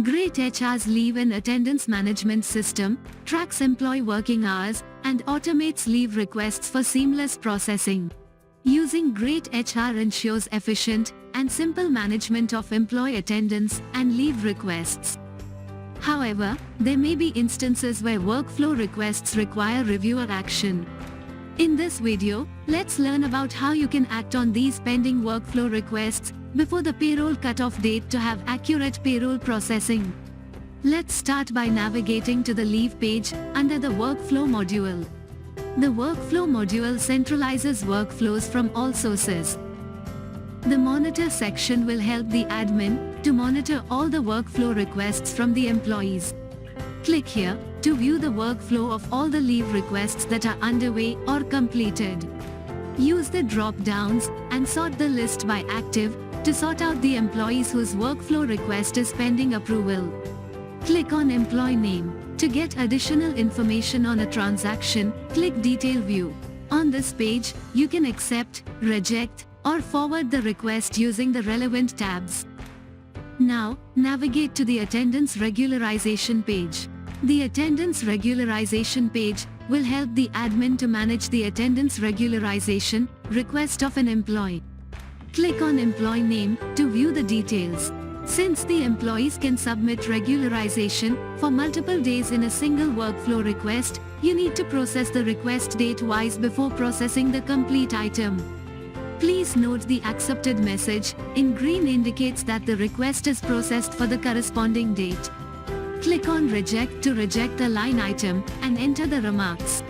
greytHR's leave and attendance management system tracks employee working hours and automates leave requests for seamless processing. Using greytHR ensures efficient and simple management of employee attendance and leave requests. However, there may be instances where workflow requests require reviewer action. In this video, let's learn about how you can act on these pending workflow requests before the payroll cutoff date to have accurate payroll processing. Let's start by navigating to the Leave page under the Workflow module. The Workflow module centralizes workflows from all sources. The Monitor section will help the admin to monitor all the workflow requests from the employees. Click here to view the workflow of all the leave requests that are underway or completed. Use the drop-downs and sort the list by active to sort out the employees whose workflow request is pending approval. Click on Employee Name. To get additional information on a transaction, click Detail View. On this page, you can accept, reject, or forward the request using the relevant tabs. Now, navigate to the Attendance Regularization page. The Attendance Regularization page will help the admin to manage the attendance regularization request of an employee. Click on Employee Name to view the details. Since the employees can submit regularization for multiple days in a single workflow request, you need to process the request date-wise before processing the complete item. Please note the accepted message in green indicates that the request is processed for the corresponding date. Click on Reject to reject the line item and enter the remarks.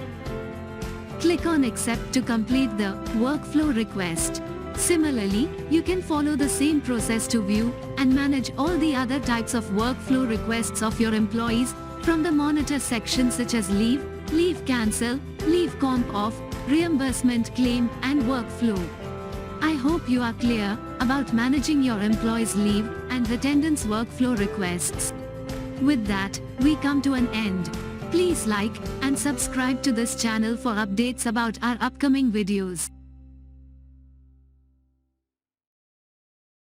Click on Accept to complete the workflow request. Similarly, you can follow the same process to view and manage all the other types of workflow requests of your employees from the Monitor section such as leave, leave cancel, leave comp off, reimbursement claim, and workflow. I hope you are clear about managing your employees' leave and attendance workflow requests. With that, we come to an end. Please like and subscribe to this channel for updates about our upcoming videos.